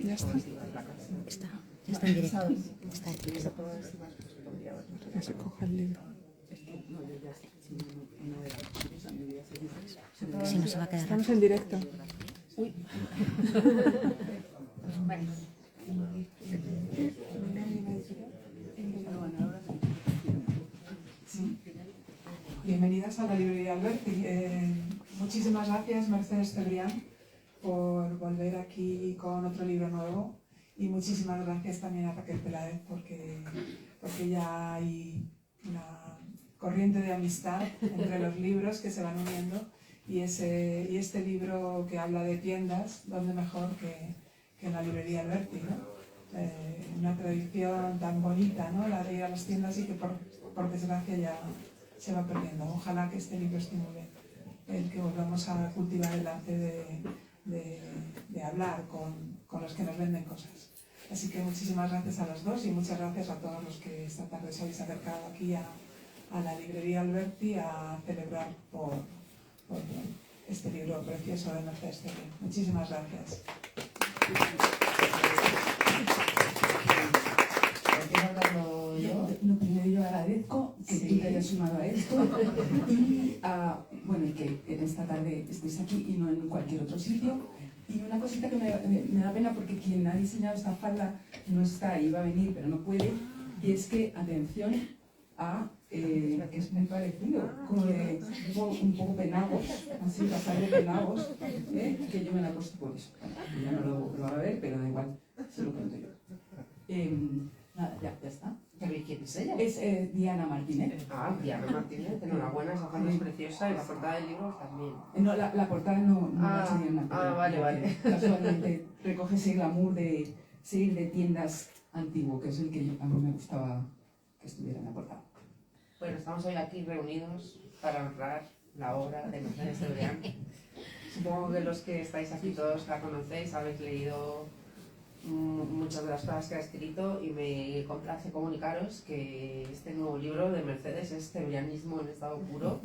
Ya está. Ya está en directo. Está aquí. Que se coja el libro. Si no se va a quedar. Estamos en directo. Uy. Bienvenidas a la librería Alberti. Muchísimas gracias, Mercedes Cebrián, por volver aquí con otro libro nuevo, y muchísimas gracias también a Raquel Peláez porque ya hay una corriente de amistad entre los libros que se van uniendo, y este libro que habla de tiendas, ¿dónde mejor que en la librería Alberti, ¿no? Una tradición tan bonita, ¿no? La de ir a las tiendas, y que por desgracia ya se va perdiendo. Ojalá que este libro estimule el que volvamos a cultivar el arte de hablar con los que nos venden cosas. Así que muchísimas gracias a los dos, y muchas gracias a todos los que esta tarde os habéis acercado aquí a la librería Alberti a celebrar por este libro precioso de Mercedes Cebrián. Muchísimas gracias. Lo primero, yo agradezco que tú te hayas sumado a esto y bueno, que en esta tarde estéis aquí y no en cualquier otro sitio. Y una cosita que me da pena, porque quien ha diseñado esta falda no está, iba a venir pero no puede, y es que, atención a que es muy parecido, como un poco penagos, así, pasar de penagos, que yo me la he puesto por eso. Ya no lo va a ver, pero da igual, se lo cuento yo. Nada, ya está. ¿Pero y quién es ella? Es Diana Martínez. Ah, Diana Martínez, enhorabuena, esa falda es preciosa, y la portada del libro también. No, la portada no la ha hecho Diana. Vale. Casualmente recoge ese glamour de seguir de tiendas antiguo, que es el que a mí me gustaba que estuviera en la portada. Bueno, estamos hoy aquí reunidos para honrar la obra de Mercedes Cebrián. Supongo que los que estáis aquí todos la conocéis, habéis leído muchas de las cosas que ha escrito, y me complace comunicaros que este nuevo libro de Mercedes es Cebrianismo en estado puro.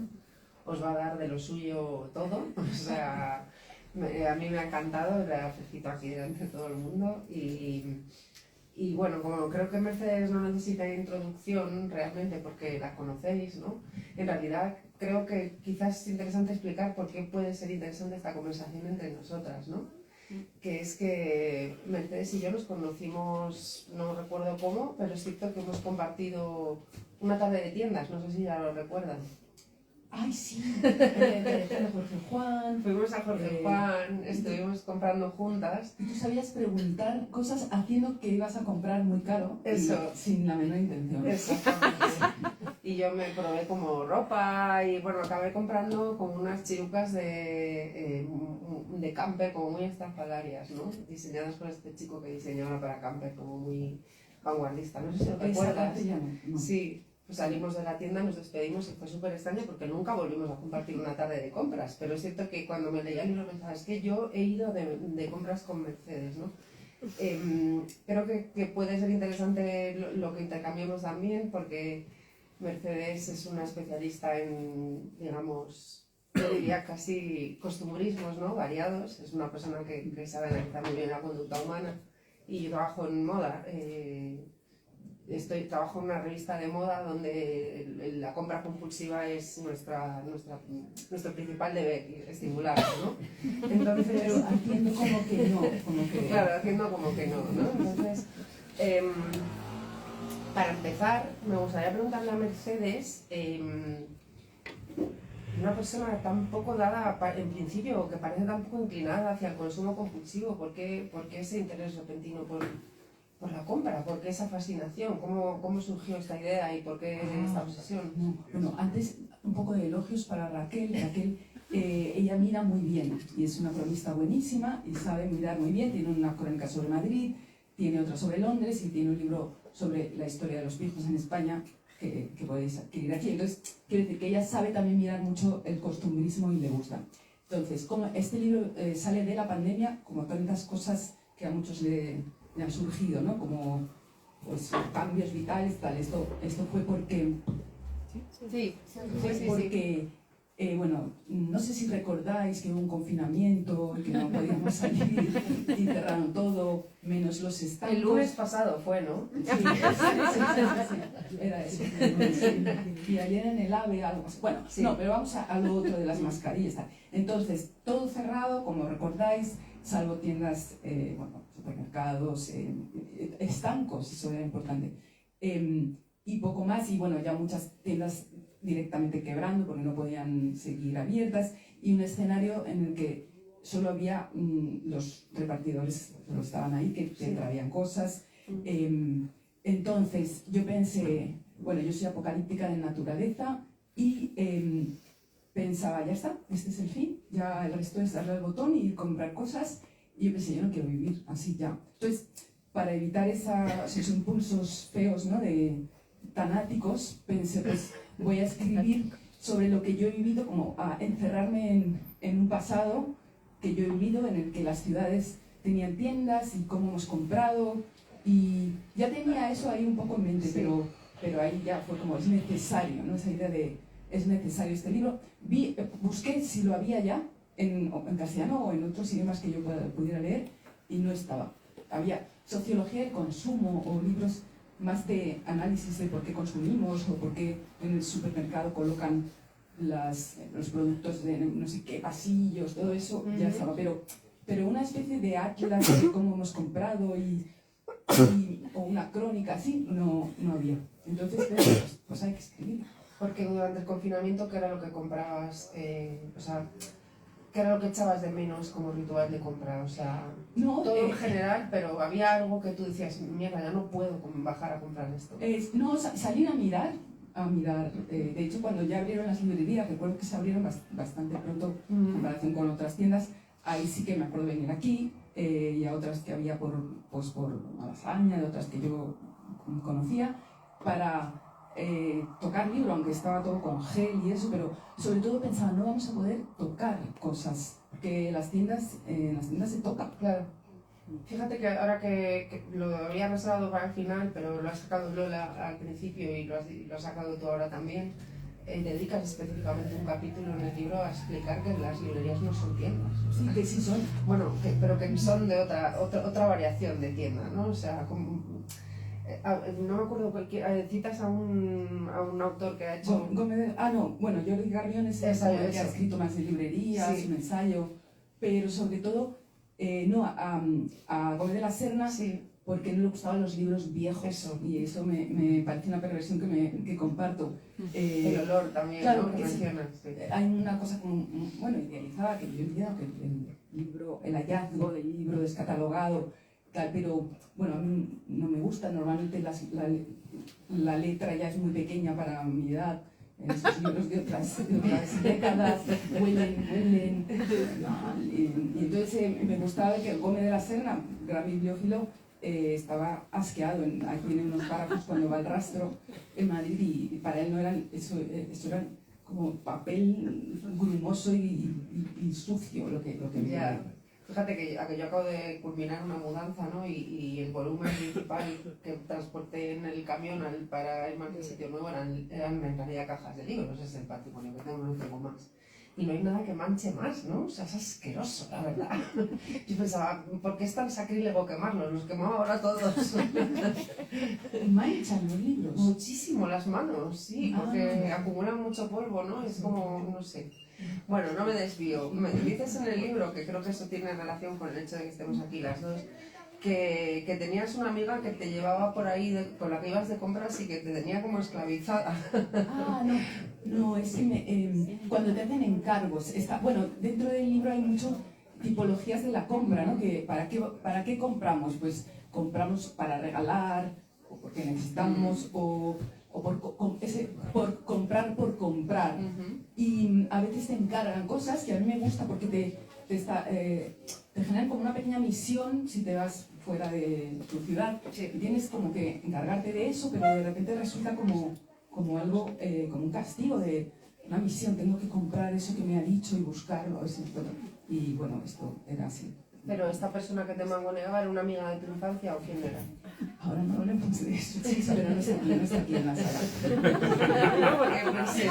Os va a dar de lo suyo todo, o sea, a mí me ha encantado, la felicito aquí delante de todo el mundo, y bueno, como creo que Mercedes no necesita introducción realmente porque la conocéis, ¿no? En realidad creo que quizás es interesante explicar por qué puede ser interesante esta conversación entre nosotras, ¿no? Que es que Mercedes y yo nos conocimos, no recuerdo cómo, pero es cierto que hemos compartido una tarde de tiendas, no sé si ya lo recuerdan. ¡Ay, sí! Jorge Juan. Fuimos a Jorge Juan, estuvimos comprando juntas. Y tú sabías preguntar cosas haciendo que ibas a comprar muy caro. Eso. Sin la menor intención. Exactamente. Y yo me probé como ropa, y bueno, acabé comprando como unas chirucas de camper, como muy estrafalarias, ¿no? Diseñadas por este chico que diseñaba para camper, como muy vanguardista. No sé si lo recuerdas. No. Sí. Pues salimos de la tienda, nos despedimos, y fue súper extraño porque nunca volvimos a compartir una tarde de compras. Pero es cierto que cuando me leía el libro pensaba, es que yo he ido de compras con Mercedes, ¿no? Creo que puede ser interesante lo que intercambiamos también, porque Mercedes es una especialista en, digamos, yo diría casi costumbrismos, ¿no? Variados. Es una persona que sabe analizar muy bien la conducta humana, y yo trabajo en moda. Trabajo en una revista de moda donde la compra compulsiva es nuestro principal deber, estimularla, ¿no? Entonces, pero haciendo como que no. Claro, haciendo como que no, ¿no? Entonces, para empezar, me gustaría preguntarle a Mercedes, una persona tan poco dada, en principio, que parece tan poco inclinada hacia el consumo compulsivo, ¿por qué ese interés repentino por la compra? ¿Por qué esa fascinación? ¿Cómo surgió esta idea y por qué esta obsesión? Bueno, antes un poco de elogios para Raquel. Ella mira muy bien y es una cronista buenísima y sabe mirar muy bien. Tiene una crónica sobre Madrid, tiene otra sobre Londres y tiene un libro sobre la historia de los pijos en España que podéis adquirir aquí. Entonces, quiero decir que ella sabe también mirar mucho el costumbrismo y le gusta. Entonces, como este libro sale de la pandemia, como tantas cosas que a muchos le han surgido, ¿no? Como pues, cambios vitales, tal. Esto fue porque... Sí. Bueno, no sé si recordáis que hubo un confinamiento, que no podíamos salir y cerraron todo, menos los estancos. El lunes pasado fue, ¿no? Sí, sí, era eso. Sí. Y ayer en el AVE algo más. Bueno, Sí. no, pero vamos a lo otro de las mascarillas. Entonces, todo cerrado, como recordáis, salvo tiendas, bueno, supermercados, estancos, eso era importante. Y poco más, y bueno, ya muchas tiendas directamente quebrando porque no podían seguir abiertas, y un escenario en el que solo había los repartidores que estaban ahí, que te traían cosas. Entonces yo pensé, bueno, yo soy apocalíptica de naturaleza y pensaba, ya está, este es el fin, ya el resto es darle al botón y comprar cosas, y yo pensé, yo no quiero vivir así ya. Entonces, para evitar esos impulsos feos, ¿no?, tan áticos, pensé, pues voy a escribir sobre lo que yo he vivido, como a encerrarme en un pasado que yo he vivido, en el que las ciudades tenían tiendas y cómo hemos comprado, y ya tenía eso ahí un poco en mente, Sí. pero ahí ya fue como, es necesario, ¿no?, esa idea de, es necesario este libro. Busqué si lo había ya en castellano o en otros idiomas que yo pudiera leer, y no estaba. Había sociología del consumo o libros más de análisis de por qué consumimos o por qué en el supermercado colocan los productos de no sé qué pasillos, todo eso ya estaba, pero una especie de atlas de cómo hemos comprado o una crónica así no había. Entonces, pues hay que escribir. Porque durante el confinamiento, ¿qué era lo que comprabas? O sea, ¿qué era lo que echabas de menos como ritual de compra? O sea, No, todo en general, pero había algo que tú decías, mierda, ya no puedo bajar a comprar esto. No, salir a mirar. De hecho, cuando ya abrieron las librerías, recuerdo que se abrieron bastante pronto en comparación con otras tiendas. Ahí sí que me acuerdo de venir aquí, y a otras que había por Malasaña, de otras que yo conocía, para tocar libro, aunque estaba todo con gel y eso, pero sobre todo pensaba, no vamos a poder tocar cosas, porque en las tiendas se toca. Claro. Fíjate que ahora que lo había reservado para el final, pero lo has sacado Lola al principio y lo has sacado tú ahora también, dedicas específicamente un capítulo en el libro a explicar que las librerías no son tiendas. O sea, Sí, que sí son. bueno, pero que son de otra variación de tienda, ¿no? O sea, no me acuerdo, citas a un autor que ha hecho... Jordi Garrión es el que ha escrito más de librerías, Sí. un ensayo, pero sobre todo a Gómez de la Serna, Sí. porque no le gustaban los libros viejos, y eso me parece una perversión que comparto. El olor también, claro, ¿no? Que mencionas. Sí. Hay una cosa como, bueno, idealizada, que yo entiendo que el hallazgo del libro descatalogado, tal, pero bueno, a mí no me gusta. Normalmente la letra ya es muy pequeña para mi edad. En esos libros de otras décadas huelen mal. Y entonces me gustaba que el Gómez de la Serna, gran bibliófilo, estaba asqueado aquí en unos párrafos cuando va al rastro en Madrid, y para él no eran eso eran como papel grumoso y sucio lo que Ya. Fíjate que yo acabo de culminar una mudanza, ¿no? Y el volumen principal que transporté en el camión para irme al sitio nuevo eran en realidad cajas de libros. Es el patrimonio que tengo, no tengo más. Y no hay nada que manche más, ¿no? O sea, es asqueroso, la verdad. Yo pensaba, ¿por qué es tan sacrílego quemarlos? Los quemaba ahora todos. Manchan los libros. Muchísimo las manos, sí, porque acumulan mucho polvo, ¿no? Es como, no sé. Bueno, no me desvío. Me dices en el libro, que creo que eso tiene relación con el hecho de que estemos aquí las dos, que tenías una amiga que te llevaba por ahí, con la que ibas de compras y que te tenía como esclavizada. No, es que cuando te hacen encargos, bueno, dentro del libro hay muchas tipologías de la compra, ¿no? Que ¿para qué compramos? Pues compramos para regalar, o porque necesitamos, o por comprar por comprar. Y a veces te encargan cosas que a mí me gusta porque te generan como una pequeña misión si te vas fuera de tu ciudad. Sí. Y tienes como que encargarte de eso, pero de repente resulta como algo, como un castigo de una misión. Tengo que comprar eso que me ha dicho y buscarlo. A ver si puedo. Y bueno, esto era así. Pero esta persona que te mangoneaba, ¿era una amiga de tu infancia o quién era? Ahora no hablemos de eso, sí, pero no está aquí en la sala. No, porque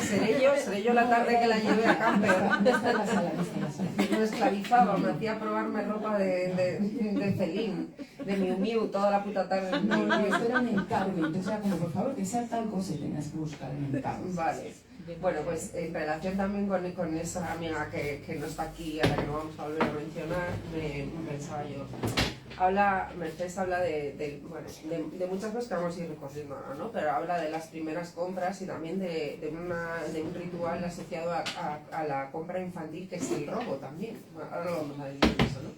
seré yo la tarde que la llevé a camper. No está en la sala, no está en la sala. Me esclavizaba, me hacía probarme ropa de felín, de Miu Miu, toda la puta tarde. No, esto era un encargo, entonces era como, por favor, que sea tal cosa y tenías que buscar en encargo. Vale. Bueno, pues en relación también con esa amiga que no está aquí, a la que no vamos a volver a mencionar, me pensaba yo. Mercedes habla de muchas cosas que vamos a ir recorriendo ahora, ¿no? Pero habla de las primeras compras y también de un ritual asociado a la compra infantil, que es el robo también. Bueno, ahora lo vamos a decir eso, ¿no?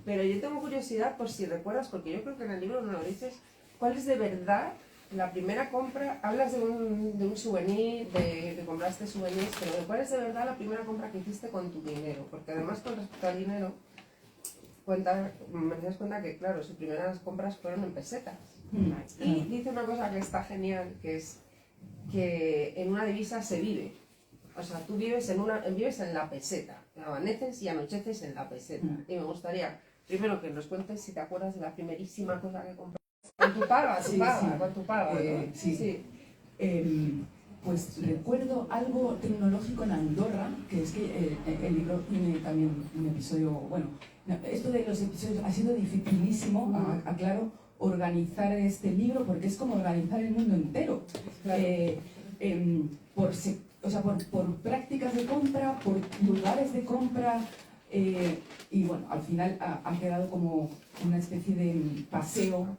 Pero yo tengo curiosidad por si recuerdas, porque yo creo que en el libro no lo dices, ¿cuál es de verdad la primera compra? Hablas de un souvenir, de compraste souvenirs, pero ¿de cuál es de verdad la primera compra que hiciste con tu dinero? Porque además con respecto al dinero, me das cuenta que, claro, sus primeras compras fueron en pesetas. Y dice una cosa que está genial, que es que en una divisa se vive. O sea, tú vives en la peseta, amaneces y anocheces en la peseta. Y me gustaría, primero, que nos cuentes si te acuerdas de la primerísima cosa que compraste. Con tu paga, con tu paga, ¿no? Sí. Pues recuerdo algo tecnológico en Andorra, que es que el libro tiene también un episodio, bueno, esto de los episodios ha sido dificilísimo, aclaro, organizar este libro, porque es como organizar el mundo entero. Claro. Por prácticas de compra, por lugares de compra, y bueno, al final ha quedado como una especie de paseo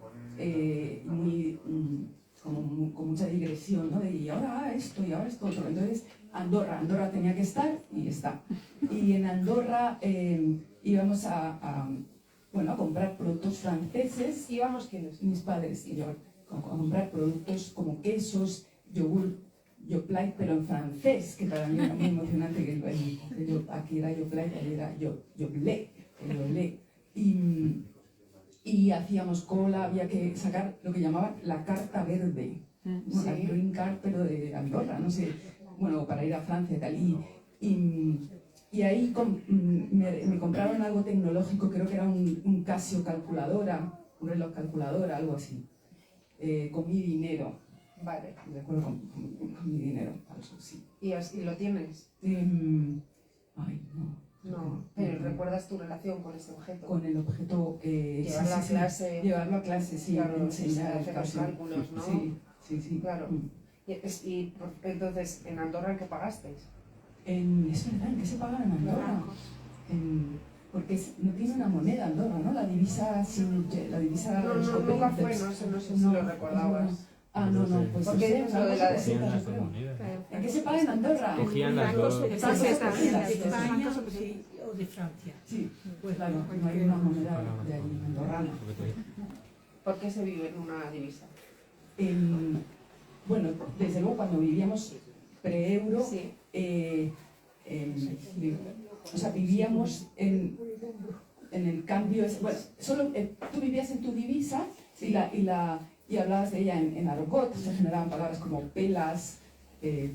con mucha digresión, ¿no? Y ahora esto, y ahora esto otro. Entonces, Andorra tenía que estar y está. Y en Andorra íbamos a comprar productos franceses. ¿Íbamos quiénes? Mis padres y yo, a comprar productos como quesos, yogur, Yoplait, pero en francés, que para mí era muy emocionante, que aquí era Yoplait, allí era Yoplait. Y hacíamos cola, había que sacar lo que llamaban la carta verde, la green card, pero de Andorra, no sé, bueno, para ir a Francia y tal. Y ahí me compraron algo tecnológico, creo que era un Casio calculadora, un reloj calculadora, algo así, con mi dinero. Vale. Recuerdo con mi dinero, falso, sí. ¿Y lo tienes? Ay, no. No, pero ¿recuerdas tu relación con ese objeto? Con el objeto, llevarlo a clase. Llevarlo a clase, sí, claro, enseñar hacer los cálculos, ¿no? Sí. Claro. Y entonces, ¿en Andorra qué pagasteis? Es verdad, ¿en qué se paga en Andorra? Porque no tiene una moneda Andorra, ¿no? La divisa... No, nunca fue, no sé si lo recordabas. No, pues... ¿Por qué dentro de la pesetas, yo creo? ¿En qué se paga en Andorra? Cogían las dos. De España o de Francia. Sí, pues claro, no hay una moneda de allí, andorrana. ¿Por qué se vive en una divisa? Bueno, desde luego cuando vivíamos pre-euro, Sí. Vivíamos en el cambio, bueno, solo tú vivías en tu divisa Sí. y hablabas de ella en argot, se generaban palabras como pelas,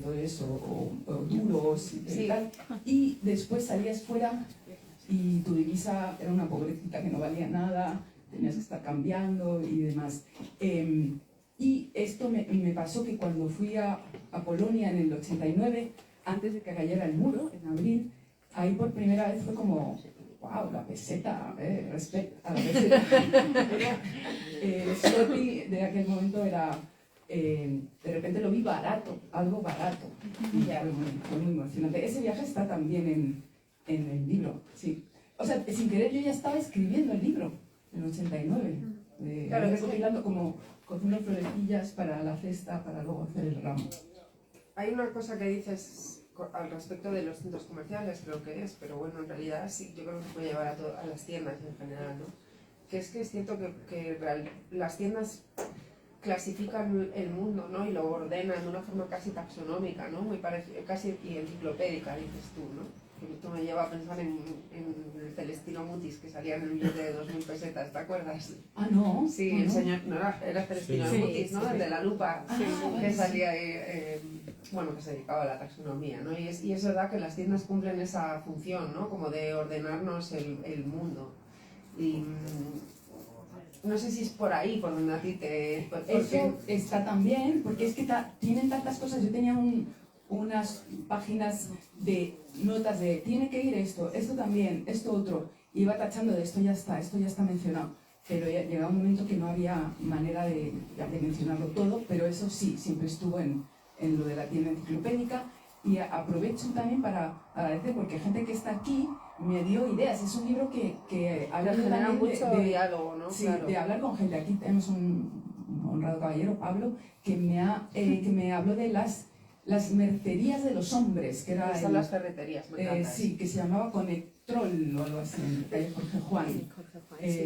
todo eso, o duros y tal, y después salías fuera y tu divisa era una pobrecita que no valía nada, tenías que estar cambiando y demás. Y esto me pasó que cuando fui a Polonia en el 89, antes de que cayera el muro, en abril, ahí por primera vez fue como, wow, la peseta, respecto a la peseta. El zloty de aquel momento era, de repente lo vi barato, algo barato. Y fue muy emocionante. Ese viaje está también en el libro, sí. O sea, sin querer yo ya estaba escribiendo el libro, en el 89. Claro, recopilando como cociendo florecillas para la cesta, para luego hacer el ramo. Hay una cosa que dices al respecto de los centros comerciales, creo que es, pero bueno, en realidad sí, yo creo que se puede llevar a las tiendas en general, ¿no? Que es cierto que las tiendas clasifican el mundo, ¿no? Y lo ordenan de una forma casi taxonómica, ¿no? Muy parecida, casi y enciclopédica, dices tú, ¿no? Que esto me lleva a pensar en el Celestino Mutis, que salía en el billete de 2000 pesetas, ¿te acuerdas? Ah, ¿no? Sí, ¿no? El señor, no era Celestino Mutis, ¿no? El de la lupa, que salía ahí, que se dedicaba a la taxonomía, ¿no? Y es verdad que las tiendas cumplen esa función, ¿no? Como de ordenarnos el mundo. Y no sé si es por ahí, por donde a ti te... Eso está también, porque es que tienen tantas cosas. Yo tenía unas páginas de notas de tiene que ir esto también, esto otro. Iba tachando de esto ya está mencionado. Pero llegaba un momento que no había manera de mencionarlo todo, pero eso sí, siempre estuvo en lo de la tienda enciclopédica. Y aprovecho también para agradecer, porque gente que está aquí me dio ideas. Es un libro que habla genera también mucho diálogo, ¿no? Sí, Claro. de hablar con gente. Aquí tenemos un honrado caballero, Pablo, que me habló de las mercerías de los hombres, que era Son las ferreterías, me encanta. sí, que se llamaba Conectrol o algo así, en la calle Jorge Juan.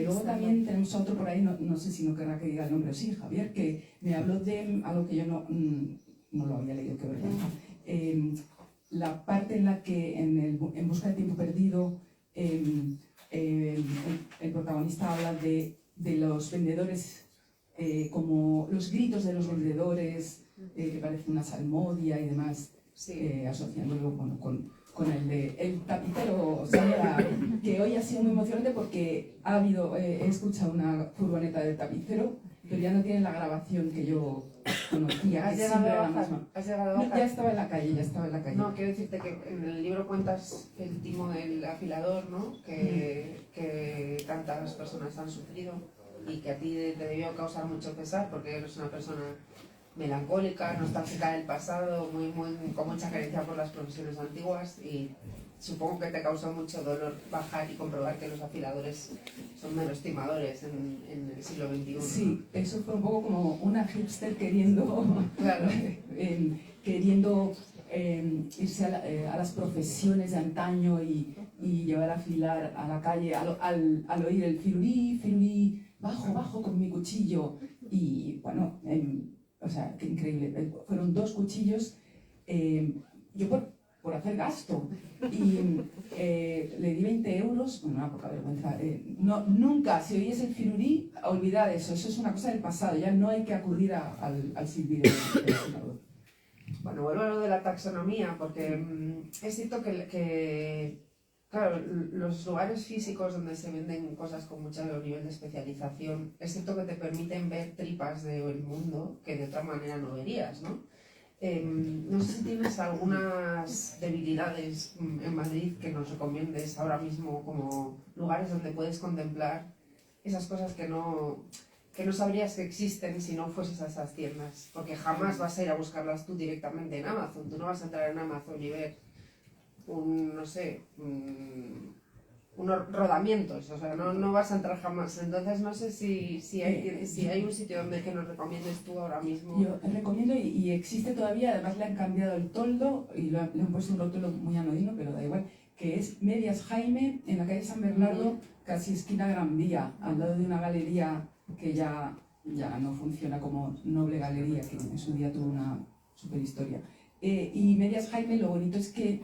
Luego también tenemos a otro por ahí, no sé si no querrá que diga el nombre, sí, Javier, que me habló de algo que yo no lo había leído, qué vergüenza. La parte en la que en Busca de tiempo perdido el protagonista habla de los vendedores, como los gritos de los vendedores, que parece una salmodia y demás, Sí. asociándolo con el tapicero, señora, que hoy ha sido muy emocionante porque he escuchado una furgoneta del tapicero, pero ya no tiene la grabación que yo conocía, ¿Has que llegado siempre a era la bajar? misma. ¿Has llegado a No, bajar? ya estaba en la calle, No, quiero decirte que en el libro cuentas el timo del afilador, ¿no? Que tantas personas han sufrido y que a ti te debió causar mucho pesar porque eres una persona melancólica, nostálgica del pasado, con mucha carencia por las profesiones antiguas, y supongo que te causó mucho dolor bajar y comprobar que los afiladores son meros timadores en el siglo XXI. ¿no? Sí, eso fue un poco como una hipster queriendo, Claro. queriendo irse a las profesiones de antaño y llevar a afilar a la calle al oír el firurí, bajo con mi cuchillo. Y bueno, o sea, qué increíble. Fueron 2 cuchillos, yo por hacer gasto. Y le di 20 euros, bueno, una poca vergüenza. Nunca, si oyes el firurí, olvidad eso es una cosa del pasado, ya no hay que acudir al silbido del afilador. Bueno, vuelvo a lo de la taxonomía, porque es cierto que, claro, los lugares físicos donde se venden cosas con mucho nivel de especialización, es cierto que te permiten ver tripas del mundo que de otra manera no verías, ¿no? No sé si tienes algunas debilidades en Madrid que nos recomiendes ahora mismo como lugares donde puedes contemplar esas cosas que no sabrías que existen si no fueses a esas tiendas, porque jamás vas a ir a buscarlas tú directamente en Amazon. Tú no vas a entrar en Amazon y ver unos rodamientos, o sea, no vas a entrar jamás. Entonces no sé si hay un sitio donde que nos recomiendes tú ahora mismo. Yo recomiendo, y existe todavía, además le han cambiado el toldo y le han puesto un rótulo muy anodino, pero da igual, que es Medias Jaime, en la calle San Bernardo, casi esquina Gran Vía, al lado de una galería que ya no funciona como Noble Galería, que en su día tuvo una super historia. Y Medias Jaime, lo bonito es que,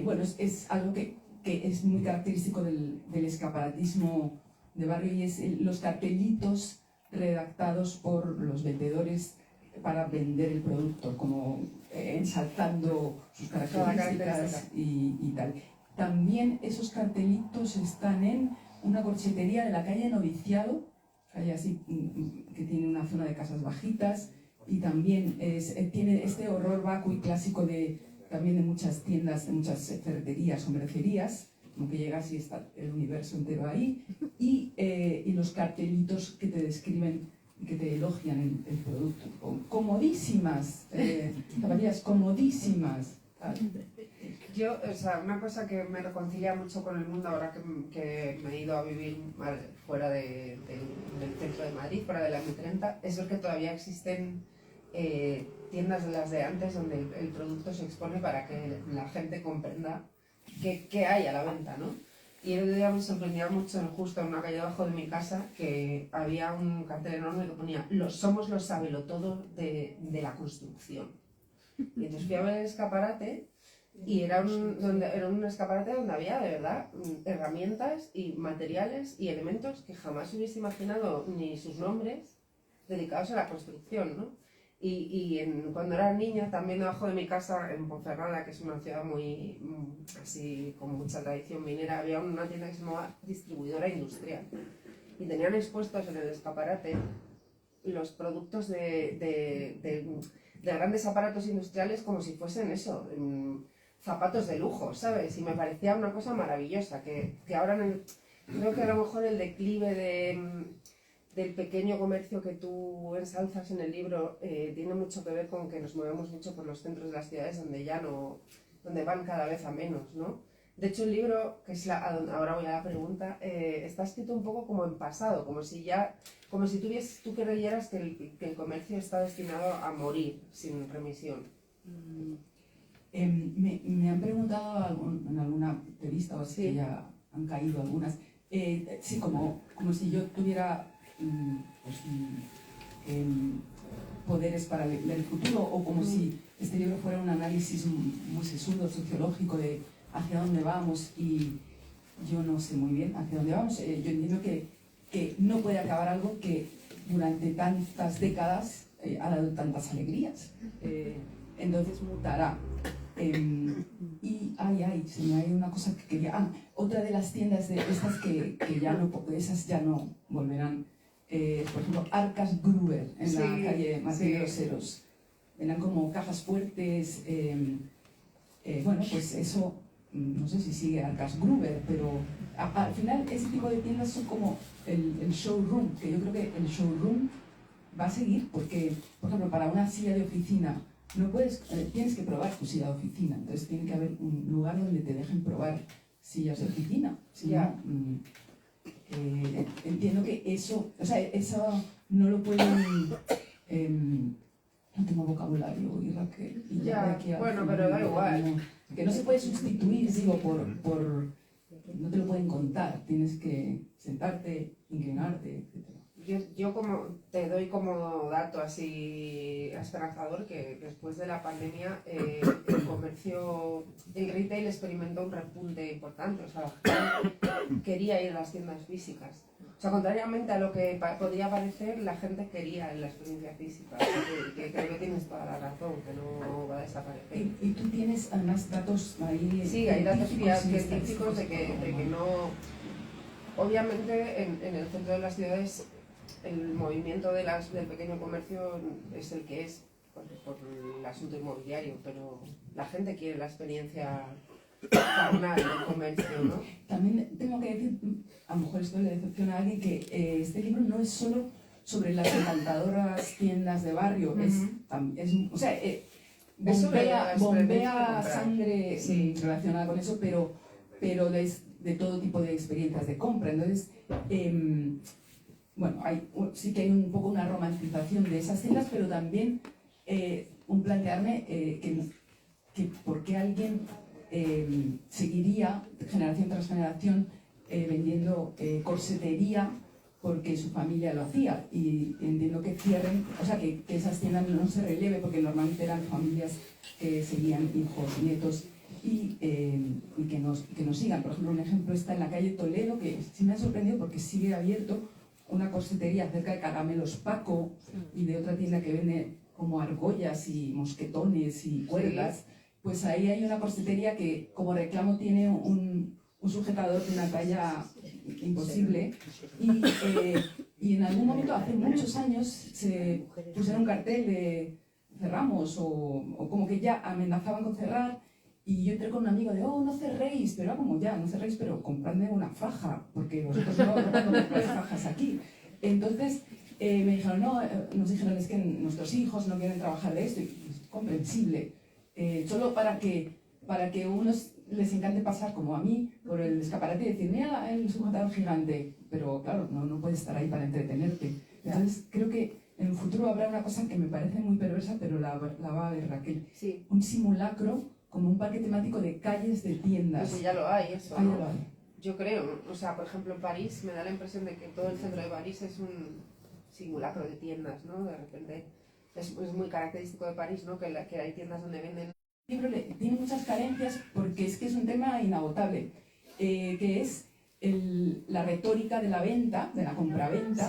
bueno, es algo que es muy característico del escaparatismo de barrio, y es los cartelitos redactados por los vendedores para vender el producto, como ensalzando sus características y tal. También esos cartelitos están en una corchetería de la calle Noviciado, calle así que tiene una zona de casas bajitas, y también tiene este horror vacuo y clásico también de muchas tiendas, de muchas ferreterías o mercerías, como que llegas y está el universo entero ahí, y los cartelitos que te describen, que te elogian el producto. Comodísimas, zapatillas comodísimas. Yo, o sea, una cosa que me reconcilia mucho con el mundo ahora que me he ido a vivir fuera del centro de Madrid, fuera de la M30, es ver que todavía existen tiendas de las de antes donde el producto se expone para que la gente comprenda qué hay a la venta, ¿no? Y el otro día me sorprendía mucho, justo en una calle abajo de mi casa, que había un cartel enorme que ponía somos los sabelotodo de la construcción. Y entonces fui a ver el escaparate y era un escaparate donde había de verdad herramientas y materiales y elementos que jamás hubiese imaginado, ni sus nombres, dedicados a la construcción, ¿no? Cuando era niña, también debajo de mi casa, en Ponferrada, que es una ciudad muy así, con mucha tradición minera, había una tienda que se llamaba Distribuidora Industrial. y tenían expuestos en el escaparate los productos de grandes aparatos industriales como si fuesen eso, zapatos de lujo, ¿sabes? Y me parecía una cosa maravillosa, que ahora creo que a lo mejor el declive del pequeño comercio que tú ensalzas en el libro tiene mucho que ver con que nos movemos mucho por los centros de las ciudades donde van cada vez a menos, ¿no? De hecho, el libro, que es ahora voy a la pregunta, está escrito un poco como en pasado, como si tú creyeras que el comercio está destinado a morir sin remisión. Me han preguntado en alguna entrevista, o así, Sí. que ya han caído algunas, sí, como si yo tuviera poderes para leer el futuro, o como si este libro fuera un análisis muy sesudo, sociológico de hacia dónde vamos, y yo no sé muy bien hacia dónde vamos. Yo entiendo que no puede acabar algo que durante tantas décadas ha dado tantas alegrías. Entonces mutará. Y se me ha ido una cosa que quería. Otra de las tiendas de estas que ya no, esas ya no volverán. Por ejemplo, Arcas Gruber en la calle Martín de los Heros. Eran como cajas fuertes. Bueno, pues eso, no sé si sigue Arcas Gruber, pero al final ese tipo de tiendas son como el showroom, que yo creo que el showroom va a seguir porque, por ejemplo, para una silla de oficina no puedes, tienes que probar tu silla de oficina, entonces tiene que haber un lugar donde te dejen probar sillas de oficina. Si no, entiendo que eso, o sea, eso no lo pueden... no tengo vocabulario, y Raquel, y ya de aquí a bueno, pero da igual. Que no se puede sustituir, digo, por no te lo pueden contar, tienes que sentarte, inclinarte, etc. Yo como te doy como dato así esperanzador que después de la pandemia el comercio, el retail experimentó un repunte importante, o sea, la gente quería ir a las tiendas físicas. O sea, contrariamente a lo que podría parecer, la gente quería la experiencia física, que creo que tienes toda la razón, que no va a desaparecer. Y tú tienes además datos ahí. Sí, hay datos científicos de que no... Obviamente en el centro de las ciudades el movimiento del pequeño comercio es el que es por el asunto inmobiliario, pero la gente quiere la experiencia carnal del comercio, ¿no? También tengo que decir, a lo mejor esto le decepciona a alguien, que este libro no es solo sobre las encantadoras tiendas de barrio, o sea, bombea sangre relacionada con eso, pero de todo tipo de experiencias de compra. Entonces, bueno, sí que hay un poco una romantización de esas tiendas, pero también un plantearme que por qué alguien seguiría generación tras generación vendiendo corsetería porque su familia lo hacía, y entiendo que cierren, o sea, que esas tiendas no se releve, porque normalmente eran familias que seguían hijos, nietos, y que nos sigan. Por ejemplo, un ejemplo está en la calle Toledo, que sí me ha sorprendido porque sigue abierto, una corsetería cerca de Caramelos Paco y de otra tienda que vende como argollas y mosquetones y cuerdas. Pues ahí hay una corsetería que como reclamo tiene un sujetador de una talla imposible, y en algún momento, hace muchos años, se pusieron un cartel de cerramos, o como que ya amenazaban con cerrar, y yo entré con un amigo de no cerréis, pero como ya, no cerréis, pero compradme una faja, porque vosotros no compráis fajas aquí. Entonces me dijeron, nos dijeron, es que nuestros hijos no quieren trabajar de esto, y es comprensible, solo para que unos les encante pasar, como a mí, por el escaparate y decir, mira el sujetador gigante, pero claro, no puedes estar ahí para entretenerte. Entonces creo que en el futuro habrá una cosa que me parece muy perversa, pero la va a ver Raquel. Sí. Un simulacro, como un parque temático de calles de tiendas. Pues ya lo hay, eso. Ya lo hay. Yo creo, o sea, por ejemplo en París me da la impresión de que todo el centro de París es un simulacro de tiendas, ¿no? De repente es muy característico de París, ¿no? Que hay tiendas donde venden... El libro tiene muchas carencias porque es que es un tema inagotable, que es la retórica de la venta, de la compraventa,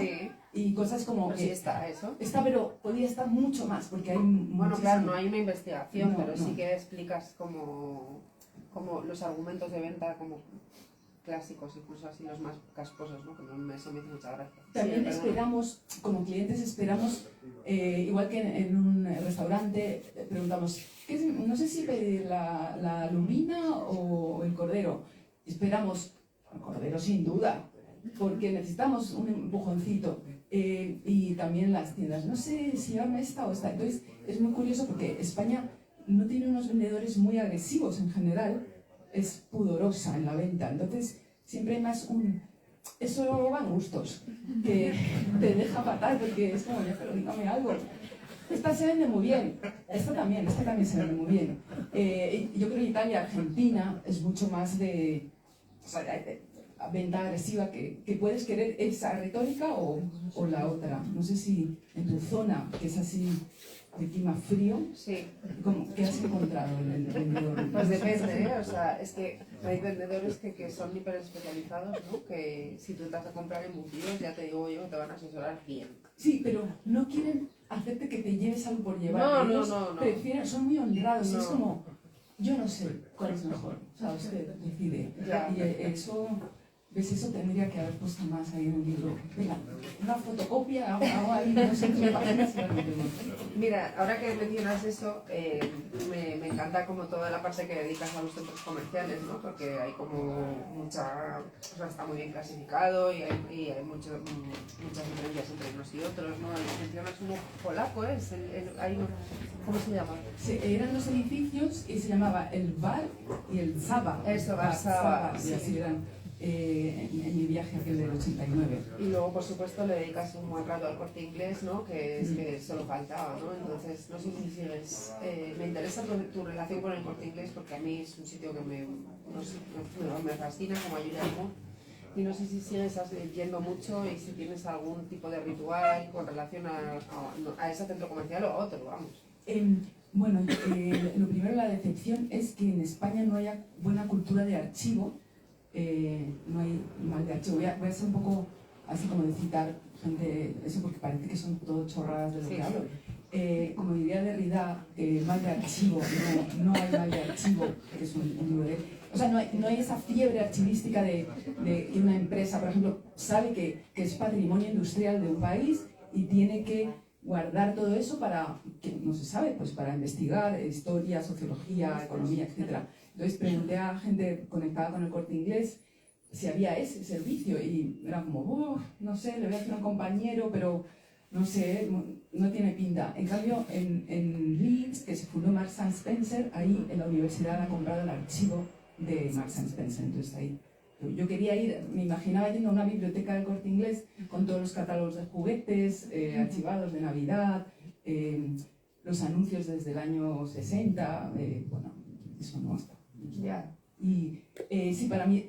y cosas como pero que... sí está eso. Está, pero podría estar mucho más, porque hay Bueno, claro, no hay una investigación, No, pero no. sí que explicas como los argumentos de venta, como clásicos, incluso así los más casposos, ¿no? Que eso me hace mucha gracia. También Sí, esperamos, como clientes esperamos, igual que en un restaurante, preguntamos, no sé si pedir la lubina o el cordero. Esperamos el cordero sin duda, porque necesitamos un empujoncito. Y también las tiendas, no sé si llevarme esta o esta. Entonces es muy curioso porque España no tiene unos vendedores muy agresivos en general, es pudorosa en la venta. Entonces siempre hay más eso van gustos, que te deja fatal porque es como, pero dígame algo. Esta se vende muy bien, esta también se vende muy bien. Yo creo que Italia, Argentina es mucho más de venta agresiva, que puedes querer esa retórica o la otra. No sé si en tu zona, que es así de clima frío, sí. ¿qué has encontrado en el vendedor? Pues depende, ¿eh? O sea, es que hay vendedores que son hiper especializados, ¿no? Que si tú te vas a comprar embutidos, ya te digo yo, te van a asesorar bien. Sí, pero no quieren hacerte que te lleves algo por llevar. No, Ellos no. prefieren, son muy honrados, No. es como, yo no sé cuál es mejor, o sea, usted decide. Ya. Y eso, ¿ves? Eso tendría que haber puesto más ahí en el libro. Venga, una fotocopia, hago ahí, no sé, 3 páginas y lo metemos. Mira, ahora que mencionas eso, me encanta como toda la parte que dedicas a los centros comerciales, ¿no? Porque hay como mucha, o sea, está muy bien clasificado y hay muchas diferencias entre unos y otros, ¿no? Mencionas uno polaco, ¿es? ¿Cómo se llama? Sí, eran los edificios y se llamaba el bar y el Saba. Eso, Bar Saba, Y sí. así eran en mi viaje aquel del 89. Y luego, por supuesto, le dedicas un buen rato al Corte Inglés, ¿no? Que es que solo faltaba, ¿no? Entonces, no sé si sigues... me interesa tu relación con el Corte Inglés porque a mí es un sitio que me fascina, como a Julia Moore. Y no sé si sigues yendo mucho y si tienes algún tipo de ritual con relación a ese centro comercial o a otro, vamos. Bueno, lo primero, la decepción es que en España no haya buena cultura de archivo. No hay mal de archivo. Voy a ser un poco así como de citar gente, eso porque parece que son todo chorradas de lo que hablo. Como diría Derrida, mal de archivo, no hay mal de archivo, que es un libro de él. O sea, no hay esa fiebre archivística de que una empresa, por ejemplo, sabe que es patrimonio industrial de un país y tiene que guardar todo eso para, que no se sabe, pues para investigar historia, sociología, economía, etc. Entonces pregunté a gente conectada con el Corte Inglés si había ese servicio y era como, no sé, le voy a hacer a un compañero, pero no sé, no tiene pinta. En cambio, en Leeds, que se fundó Marks & Spencer, ahí en la universidad ha comprado el archivo de Marks & Spencer, entonces ahí yo quería ir, me imaginaba yendo a una biblioteca del Corte Inglés con todos los catálogos de juguetes, archivados de Navidad, los anuncios desde el año 60, bueno, eso no está. Ya. Y sí, para mí,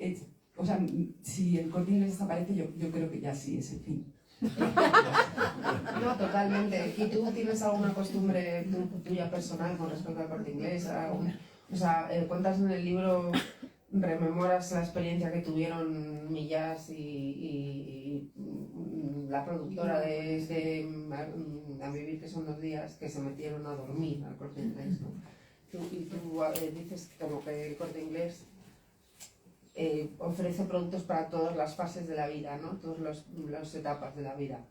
o sea, si el Corte Inglés desaparece, yo creo que ya sí es el fin. No, totalmente. ¿Y tú tienes alguna costumbre tuya personal con respecto al Corte Inglés? O sea, cuentas en el libro, rememoras la experiencia que tuvieron Millás y la productora de A Vivir, que son 2 días, que se metieron a dormir al Corte Inglés, ¿no? Y tú dices como que el Corte Inglés ofrece productos para todas las fases de la vida, ¿no? Todas las etapas de la vida.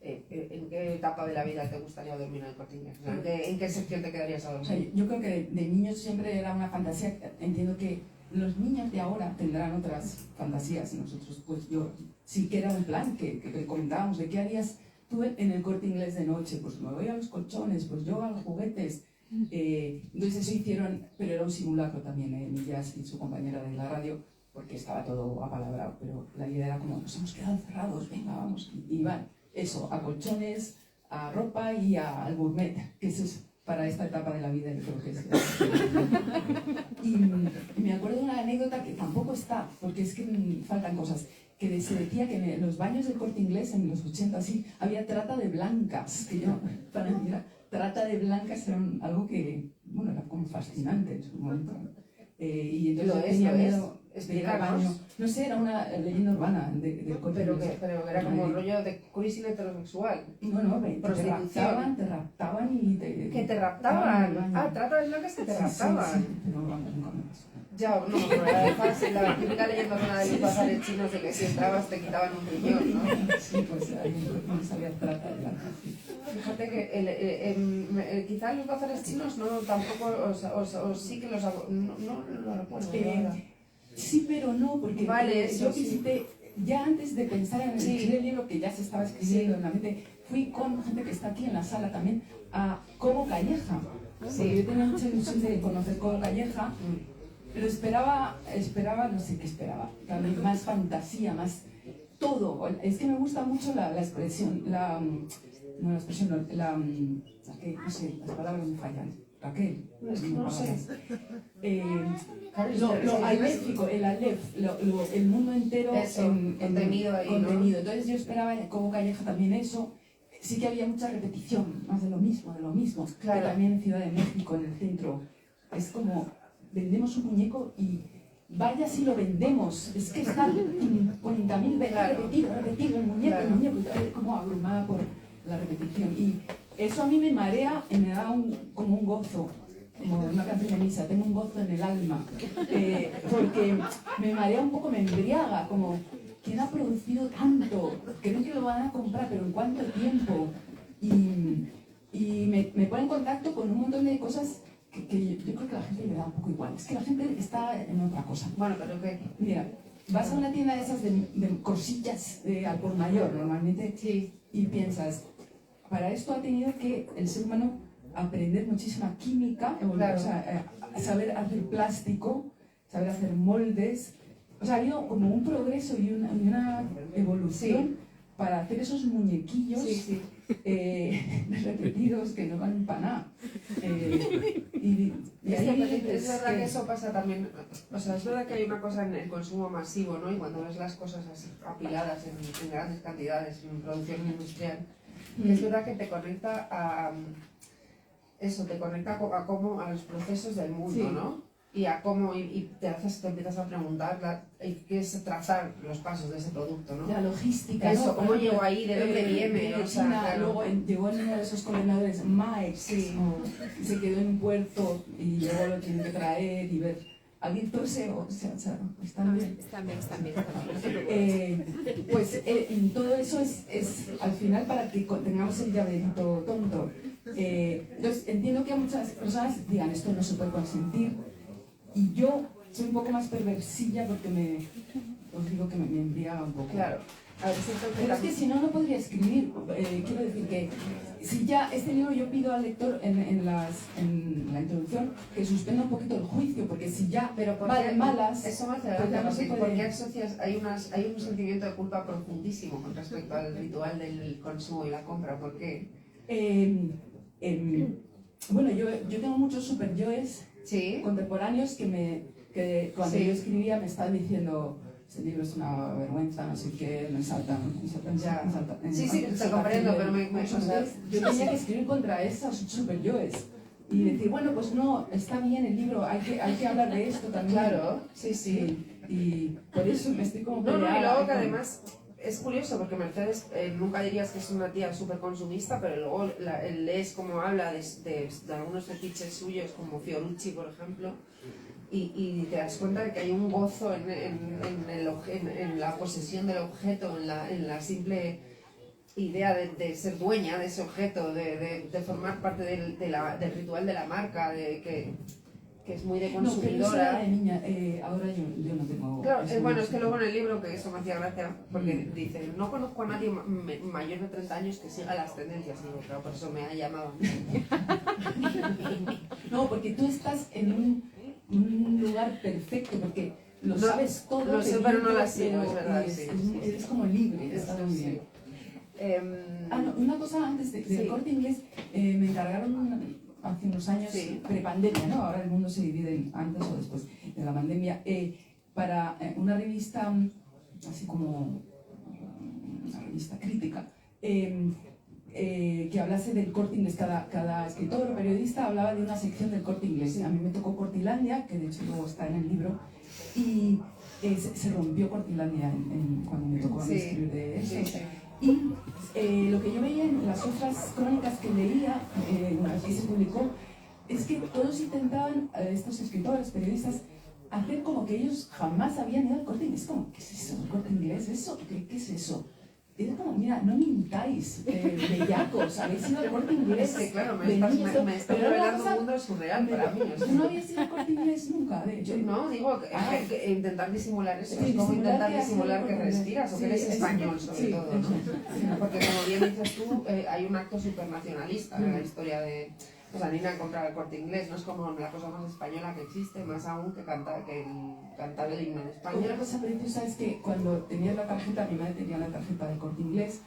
¿En qué etapa de la vida te gustaría dormir en el Corte Inglés? O sea, ¿en qué sección te quedarías a dormir? O sea, yo creo que de niños siempre era una fantasía. Entiendo que los niños de ahora tendrán otras fantasías y nosotros, pues yo sí que era un plan que comentábamos de qué harías tú en el Corte Inglés de noche. Pues me voy a los colchones, pues yo a los juguetes. Entonces eso hicieron, pero era un simulacro también, Millás y su compañera de la radio, porque estaba todo apalabrado, pero la idea era como, nos hemos quedado encerrados, venga, vamos. Y iban, eso, a colchones, a ropa y al gourmet, que eso es para esta etapa de la vida, yo creo que es. Y me acuerdo de una anécdota que tampoco está, porque es que faltan cosas, que se decía que en los baños del Corte Inglés en los 80 así, había trata de blancas, que yo, para mí trata de blancas era algo que, bueno, era como fascinante en su momento. Y entonces yo tenía miedo de ir al baño. No sé, era una leyenda urbana del Corte Inglés. Pero era como un rollo de cruising heterosexual. No, Prostitución. te raptaban y te... ¿Que te raptaban? Ah, trata de blancas que te raptaban. Sí, pero vamos, nunca me pasó. Ya, no, pero la típica leyenda urbana de los bazares chinos de que si entrabas te quitaban un riñón, ¿no? Sí, pues ahí no sabía trata de blanca. Fíjate que quizás los bazares chinos no tampoco, o sí que los no lo recuerdo. Sí, pero no, porque vale, yo sí. visité, ya antes de pensar en escribir el libro que ya se estaba escribiendo Sí. en la mente, fui con gente que está aquí en la sala también a Cobo Calleja. Porque yo tenía mucha ilusión de conocer Cobo Calleja, pero esperaba, no sé qué esperaba, también más fantasía, más todo. Es que me gusta mucho la expresión, no, no sé, las palabras me fallan. Raquel, no sé. Lo aléfico, el alef, el mundo entero eso, contenido ahí, contenido. ¿no? Entonces yo esperaba como Calleja también eso. Sí que había mucha repetición, más de lo mismo, Claro. que también en Ciudad de México, en el centro. Es como, vendemos un muñeco y vaya si lo vendemos. Es que está 50.000 veces repetido, el muñeco, como abrumada por la repetición. Y eso a mí me marea y me da como un gozo. Como una canción de misa, tengo un gozo en el alma, porque me marea un poco, me embriaga, como ¿quién ha producido tanto? Creen que lo van a comprar, pero ¿en cuánto tiempo? Y me pone en contacto con un montón de cosas que yo creo que a la gente le da un poco igual. Es que la gente está en otra cosa. Bueno, pero que... Mira, vas a una tienda de esas de cosillas al por mayor normalmente y piensas, para esto ha tenido que el ser humano aprender muchísima química, Claro. o sea, saber hacer plástico, saber hacer moldes. O sea, ha habido como un progreso y una evolución para hacer esos muñequillos repetidos que no van para nada. Es verdad que eso pasa también, o sea, es verdad que hay una cosa en el consumo masivo, ¿no? Y cuando ves las cosas así apiladas en grandes cantidades, en producción industrial, es verdad que te conecta a eso, te conecta a los procesos del mundo, ¿no? Y a cómo, y te empiezas a preguntar qué es trazar los pasos de ese producto, ¿no? La logística, eso, ¿no? cómo llegó ahí, de dónde viene, o sea, claro. Luego llegó en uno de esos contenedores Maex, y se quedó en un puerto y luego lo tienen que traer y ver. ¿Alguien tose? O sea, ¿están bien? Están bien. Pues todo eso es al final para que tengamos el llaverito tonto. Entonces entiendo que muchas personas digan esto no se puede consentir. Y yo soy un poco más perversilla porque os digo que me embriaga un poco. Claro. A ver, pero es que si no, no podría escribir. Quiero decir que si ya este libro yo pido al lector en la introducción que suspenda un poquito el juicio, porque si ya va de malas... Eso me hace pues gracia, no se puede... porque asocias, hay un sentimiento de culpa profundísimo con respecto al ritual del consumo y la compra. ¿Por qué? Bueno, yo tengo muchos superyoes contemporáneos que cuando yo escribía me estaban diciendo este libro es una vergüenza, no sé qué, me saltan. Sí, te comprendo, pero yo tenía que escribir contra esos superyoes y decir, bueno, pues no, está bien el libro, hay que hablar de esto también. Claro, sí. Y por eso me estoy como peleada. Y luego que además... Es curioso porque Mercedes nunca dirías que es una tía súper consumista, pero luego lees cómo habla de algunos fetiches suyos, como Fiorucci, por ejemplo, y te das cuenta de que hay un gozo en la posesión del objeto, en la simple idea de ser dueña de ese objeto, de formar parte del ritual de la marca, que es muy de consumidora. No, pero de niña, ahora yo no tengo... Claro, bueno, es que luego en el libro, que eso me hacía gracia, porque dice, no conozco a nadie mayor de 30 años que siga las tendencias, y digo, claro, por eso me ha llamado a mí. No, porque tú estás en un lugar perfecto, porque lo sabes todo. Lo sé, pero no la sigo, es verdad, es como libre, está muy bien. No, una cosa antes del Corte Inglés, me encargaron hace unos años, prepandemia, ¿no? Ahora el mundo se divide en antes o después de la pandemia, para una revista, así como una revista crítica, que hablase del Corte Inglés. Cada escritor o periodista hablaba de una sección del Corte Inglés. A mí me tocó Cortilandia, que de hecho luego está en el libro, y se rompió Cortilandia cuando me tocó escribir de eso. Y lo que yo veía en las otras crónicas que leía, aquí se publicó, es que todos intentaban, estos escritores, periodistas, hacer como que ellos jamás habían ido al Corte Inglés. Como, ¿qué es eso? ¿El Corte Inglés? ¿Eso? ¿Qué es eso? Era como, mira, no mintáis, bellacos, habéis ido al Corte Inglés. Es que claro, me de estás niños, me pero era una revelando cosa- un mundo surreal para mí. O sea, ¿Tú no habías ido al Corte Inglés nunca? yo no, digo, que intentar disimular eso, Sí, es como disimular intentar que has disimular ido que al Corte respiras o que Inglés. eres Sí, español eso, sobre sí, todo, eso. ¿no? Porque como bien dices tú, hay un acto supernacionalista en la historia de... O sea, Nina comprar el Corte Inglés, no es como la cosa más española que existe, más aún que cantar el himno de España. Otra cosa preciosa es que cuando tenías la tarjeta, mi madre tenía la tarjeta del Corte Inglés,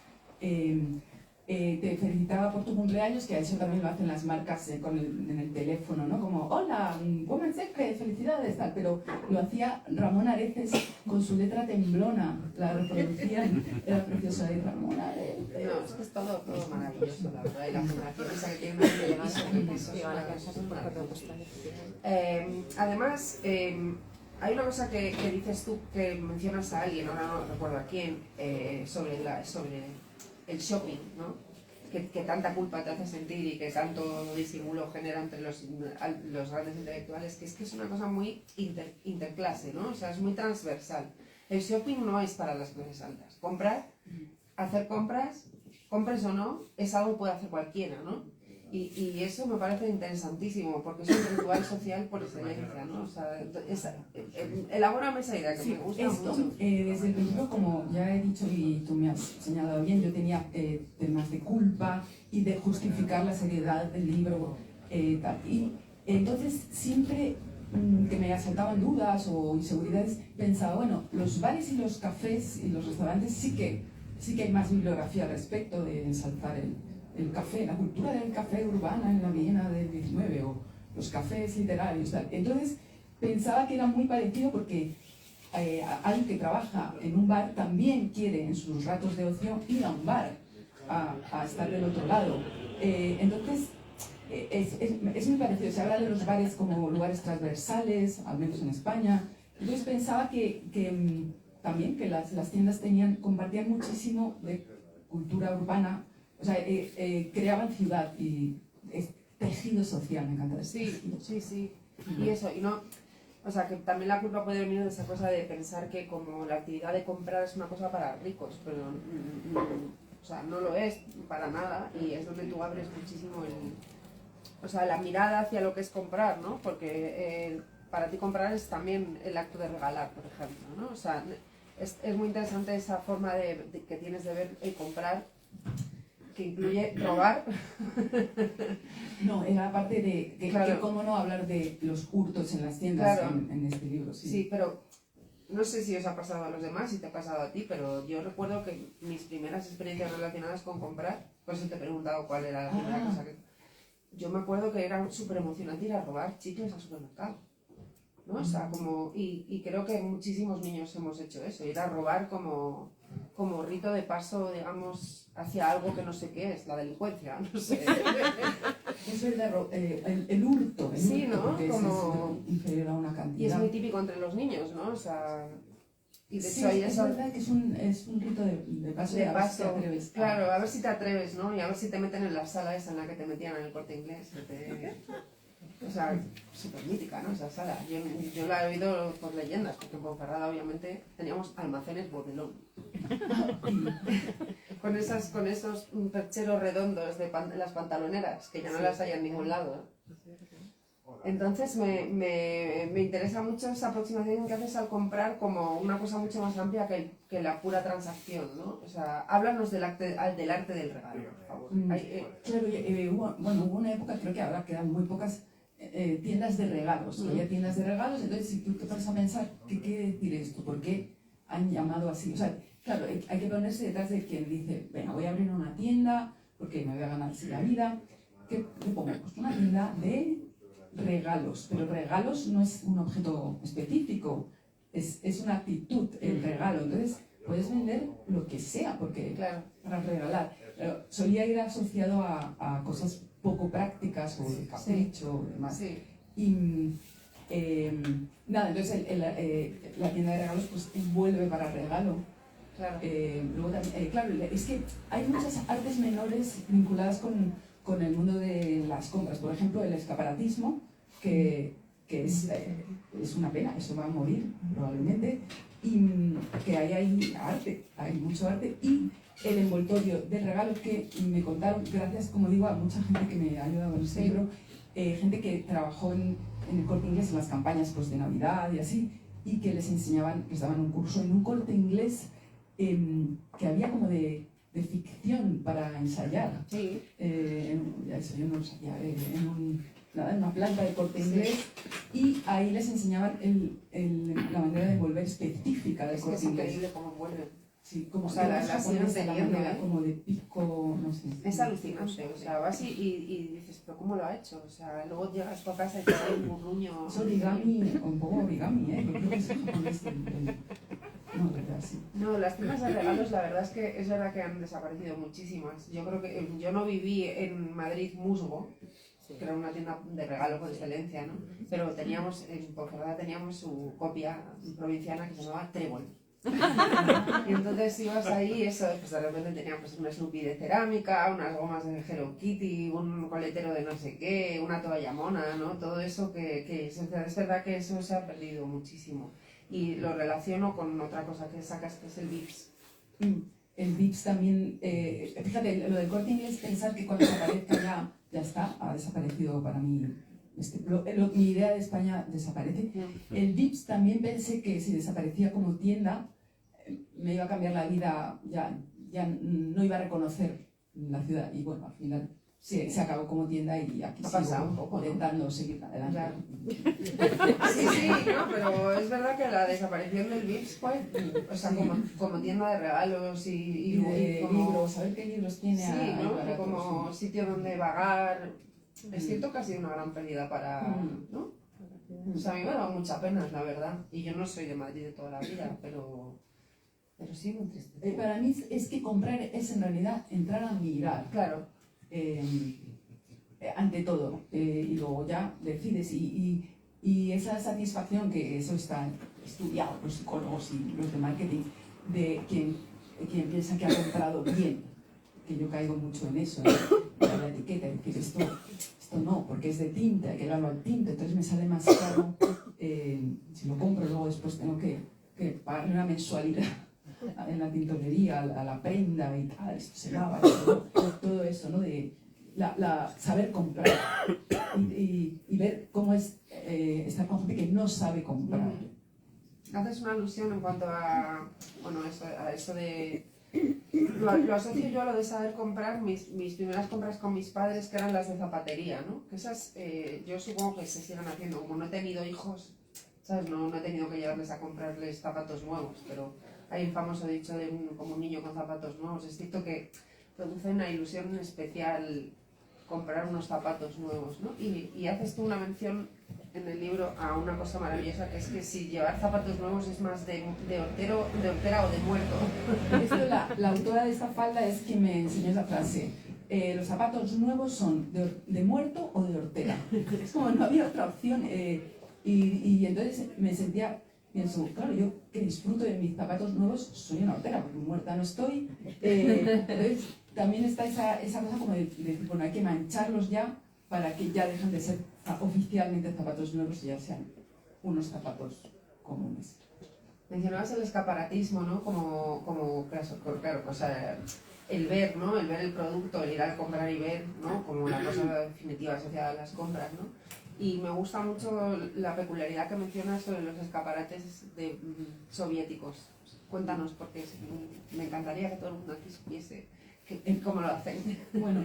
te felicitaba por tu cumpleaños, que a eso también lo hacen las marcas en el teléfono, ¿no? Como, hola, Women's Secret, felicidades, tal. Pero lo hacía Ramón Areces con su letra temblona, la reproducían, era preciosa de Ramón Areces. No, es que es todo maravilloso, la verdad. Y la fundación esa que tiene una televisión, eso es maravilloso. Además, hay una cosa que dices tú, que mencionas a alguien, ahora no recuerdo a quién, sobre el shopping, ¿no? Que tanta culpa te hace sentir y que tanto disimulo genera entre los grandes intelectuales, que es una cosa muy interclase, ¿no? O sea, es muy transversal. El shopping no es para las clases altas. Hacer compras, compres o no, es algo que puede hacer cualquiera, ¿no? Y eso me parece interesantísimo, porque es un ritual social por excelencia, ¿no? O sea, elabórame esa idea que Sí, me gusta esto, mucho. desde el principio, como ya he dicho y tú me has señalado bien, yo tenía temas de culpa y de justificar la seriedad del libro, tal. Y entonces siempre que me asaltaban dudas o inseguridades, pensaba, bueno, los bares y los cafés y los restaurantes sí que hay más bibliografía al respecto de ensalzar el café, la cultura del café urbana en la Viena del 19 o los cafés literarios, tal. Entonces pensaba que era muy parecido porque alguien que trabaja en un bar también quiere en sus ratos de ocio ir a un bar a estar del otro lado. Entonces es muy parecido, se habla de los bares como lugares transversales, al menos en España. Entonces pensaba que también que las tiendas compartían muchísimo de cultura urbana, o sea, creaban ciudad y tejido social, me encanta eso. Sí. Y eso, y no... O sea, que también la culpa puede venir de esa cosa de pensar que como la actividad de comprar es una cosa para ricos, pero o sea, no lo es para nada, y es donde tú abres muchísimo o sea, la mirada hacia lo que es comprar, ¿no? Porque para ti comprar es también el acto de regalar, por ejemplo, ¿no? O sea, es muy interesante esa forma que tienes de ver el comprar, que incluye robar. No, era parte de Claro. que cómo no hablar de los hurtos en las tiendas Claro. en este libro. Sí, pero no sé si os ha pasado a los demás, si te ha pasado a ti, pero yo recuerdo que mis primeras experiencias relacionadas con comprar, por eso te he preguntado cuál era la primera cosa que... Yo me acuerdo que era súper emocionante ir a robar chicles al supermercado, ¿no? O sea, como... Y creo que muchísimos niños hemos hecho eso, ir a robar como rito de paso, digamos, hacia algo que no sé qué es, la delincuencia, no sé. Es verdad, el hurto. Sí, ¿no? Porque Como... es inferior a una cantidad. Y es muy típico entre los niños, ¿no? O sea... Y de Sí, hecho hay es esa... verdad que es un rito de paso. De a ver si te paso, atreves. claro, a ver si te atreves, ¿no? Y a ver si te meten en la sala esa en la que te metían en el Corte Inglés. O sea, súper mítica, ¿no? Esa sala. Yo la he oído por leyendas, porque en Ponferrada obviamente teníamos almacenes bodelón. con esos percheros redondos de las pantaloneras, que ya no las hay en ningún lado. Entonces me interesa mucho esa aproximación que haces al comprar como una cosa mucho más amplia que la pura transacción, ¿no? O sea, háblanos del arte del regalo, por favor. Claro, hubo una época, creo que ahora quedan muy pocas tiendas de regalos. Había tiendas de regalos, entonces si tú te pones a pensar, ¿qué quiere decir esto? ¿Por qué han llamado así? O sea, claro, hay que ponerse detrás de quien dice, venga, voy a abrir una tienda porque me voy a ganar así la vida. ¿Qué pongo? Pues una tienda de regalos, pero regalos no es un objeto específico, es una actitud, el regalo. Entonces puedes vender lo que sea, porque Claro. para regalar. Solía ir asociado a cosas poco prácticas o de capricho y demás. Sí. Y nada, entonces la tienda de regalos pues vuelve para regalo. Claro. Luego también, claro, es que hay muchas artes menores vinculadas con el mundo de las compras. Por ejemplo, el escaparatismo, que que es una pena, eso va a morir probablemente, y que hay arte, hay mucho arte, y el envoltorio del regalo que me contaron, gracias, como digo, a mucha gente que me ha ayudado en este libro, gente que trabajó en el Corte Inglés en las campañas pues, de Navidad y así, y que les enseñaban, les daban un curso en un Corte Inglés que había como de ficción para ensayar. Sí. Eso yo no lo sabía, en una planta de Corte Inglés, y ahí les enseñaban la manera de envolver específica del Es que Corte es Inglés. increíble cómo vuelven. Sí, como O sea, la japonesa, siguen la teniendo, manera ¿eh? como de pico, no sé. Es alucinante, o sea, vas y dices, pero ¿cómo lo ha hecho? O sea, luego llegas a tu casa y te sale un burruño. Es origami, un poco origami, ¿eh? Yo creo que es japonés. No, verdad, sí. No, las tiendas de regalos, la verdad es verdad que han desaparecido muchísimas. Yo creo que yo no viví en Madrid Musgo, que era una tienda de regalo por excelencia, ¿no? Pero teníamos, en Ponferrada teníamos su copia provinciana que se llamaba Trébol. Y entonces ibas ahí, eso, pues de repente tenían pues una Snoopy de cerámica, unas gomas de Hello Kitty, un coletero de no sé qué, una toalla mona, ¿no? Todo eso que es verdad que eso se ha perdido muchísimo. Y lo relaciono con otra cosa que sacas, que es el Vips. El Vips también, fíjate, lo del Corte Inglés, pensar que cuando desaparezca ya está, ha desaparecido para mí. Mi idea de España desaparece. El Vips también pensé que si desaparecía como tienda, me iba a cambiar la vida, ya no iba a reconocer la ciudad. Y bueno, al final se acabó como tienda y aquí Ha pasado sigo un poco, ¿no? intentando seguir adelante. Claro. Sí, no, pero es verdad que la desaparición del Vips fue, o sea, Sí. como tienda de regalos Y de como, libros, a ver qué libros tiene sí, ahí ¿no? baratos, Como sí. sitio donde vagar. Es cierto que ha sido una gran pérdida para, ¿no? O sea, a mí me ha dado mucha pena, la verdad. Y yo no soy de Madrid de toda la vida, pero sí me entristece. Para mí es que comprar es en realidad entrar a mirar, Claro, ante todo, y luego ya decides. Y esa satisfacción, que eso está estudiado, los psicólogos y los de marketing, de quien piensa que ha comprado bien, que yo caigo mucho en eso, en la etiqueta, decir esto no, porque es de tinta, hay que darlo al tinte, entonces me sale más caro, si lo compro luego después tengo que pagar una mensualidad en la tintorería, a la prenda y tal, esto se lava, todo eso, ¿no? De saber comprar y ver cómo es estar con gente que no sabe comprar. haces una alusión en cuanto a, bueno, a eso de... Lo asocio yo a lo de saber comprar, mis primeras compras con mis padres, que eran las de zapatería, ¿no? Que esas, yo supongo que se sigan haciendo. Como no he tenido hijos, ¿sabes? No he tenido que llevarles a comprarles zapatos nuevos, pero hay un famoso dicho de como un niño con zapatos nuevos. Es cierto que produce una ilusión especial comprar unos zapatos nuevos, ¿no? Y haces tú una mención en el libro a una cosa maravillosa, que es que si llevar zapatos nuevos es más de hortera o de muerto. Esto, la autora de esta falda es quien me enseñó esa frase. Los zapatos nuevos son de muerto o de hortera. Es como no había otra opción. Y entonces me sentía, pienso, claro, yo que disfruto de mis zapatos nuevos soy una hortera, porque muerta no estoy. Entonces también está esa cosa como de decir, bueno, hay que mancharlos ya para que ya dejen de ser oficialmente zapatos nuevos y ya sean unos zapatos comunes. Mencionabas el escaparatismo, ¿no? Como claro, o sea, el ver, ¿no? El ver el producto, el ir a comprar y ver, ¿no? Como la cosa definitiva asociada a las compras, ¿no? Y me gusta mucho la peculiaridad que mencionas sobre los escaparates soviéticos. Cuéntanos, porque me encantaría que todo el mundo aquí supiese cómo lo hacen. Bueno,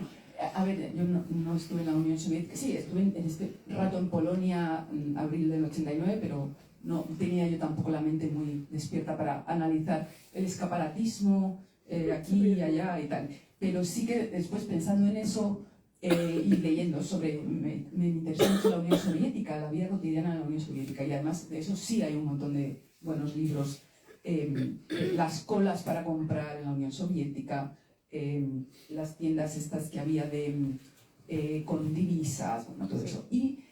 a ver, yo no estuve en la Unión Soviética, sí, estuve en este rato en Polonia, en abril del 89, pero no tenía yo tampoco la mente muy despierta para analizar el escaparatismo aquí y allá y tal. Pero sí que después pensando en eso y leyendo sobre, me interesó mucho la Unión Soviética, la vida cotidiana de la Unión Soviética, y además de eso sí hay un montón de buenos libros, las colas para comprar en la Unión Soviética, las tiendas estas que había con divisas, bueno, todo eso. Y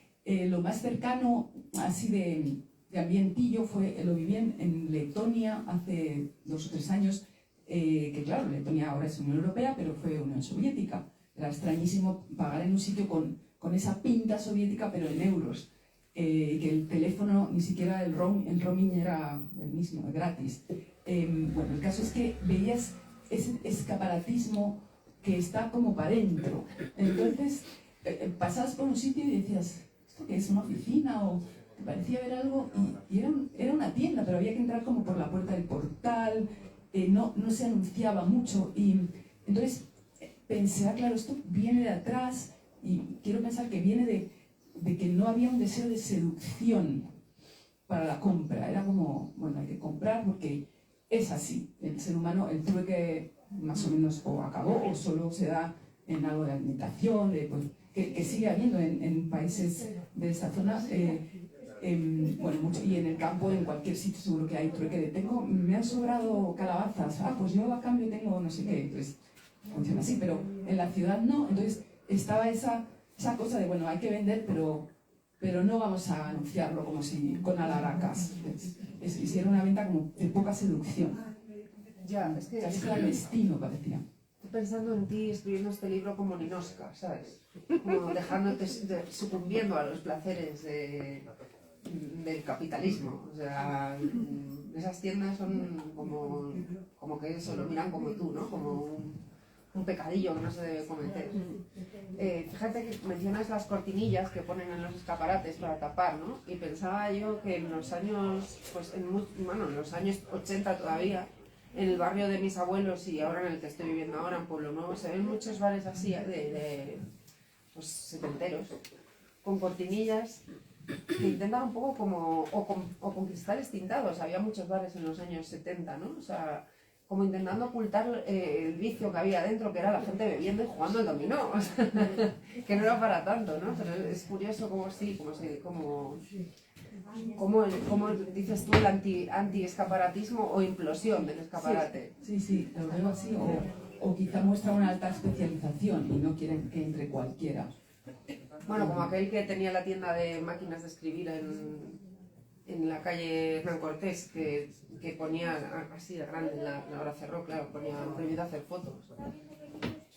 lo más cercano, así de ambientillo, lo viví en Letonia hace 2 o 3 años, que claro, Letonia ahora es Unión Europea, pero fue Unión Soviética. Era extrañísimo pagar en un sitio con esa pinta soviética, pero en euros. que el teléfono, ni siquiera el roaming era el mismo, gratis. Bueno, el caso es que veías ese escaparatismo que está como para adentro. Entonces, pasabas por un sitio y decías, ¿esto qué es? ¿Una oficina? O te parecía ver algo, y era una tienda, pero había que entrar como por la puerta del portal, no se anunciaba mucho, y entonces pensé, claro, esto viene de atrás, y quiero pensar que viene de que no había un deseo de seducción para la compra. Era como, bueno, hay que comprar porque es así. El ser humano, el trueque más o menos o acabó o solo se da en algo de alimentación, pues, que sigue habiendo en países de esta zona. Bueno, mucho, y en el campo, en cualquier sitio seguro que hay trueque de me han sobrado calabazas, pues yo a cambio tengo no sé qué, pues funciona así, pero en la ciudad no. Entonces estaba esa cosa de, bueno, hay que vender, pero no vamos a anunciarlo como si con alaracas. Hicieron una venta como de poca seducción. Ya, es que Casi clandestino parecía. estoy pensando en ti escribiendo este libro como Ninoska, ¿sabes? Como dejándote, sucumbiendo a los placeres del capitalismo. O sea, esas tiendas son como que eso, lo miran como tú, ¿no? Como un pecadillo que no se debe cometer. Fíjate que mencionas las cortinillas que ponen en los escaparates para tapar, ¿no? Y pensaba yo que en los años, pues en los años 80 todavía, en el barrio de mis abuelos y ahora en el que estoy viviendo ahora, en Pueblo Nuevo, se ven muchos bares así pues setenteros, con cortinillas que intentan un poco como, o con cristales tintados. Había muchos bares en los años 70, ¿no? O sea, como intentando ocultar el vicio que había dentro, que era la gente bebiendo y jugando al dominó, o sea, que no era para tanto, ¿no? Pero es curioso como dices tú, el anti-escaparatismo o implosión del escaparate. Sí, lo veo así, o quizá muestra una alta especialización y no quieren que entre cualquiera. Bueno, como aquel que tenía la tienda de máquinas de escribir en la calle Hernán Cortés, que ponía así de grande, ahora cerró, claro, ponía prohibido hacer fotos.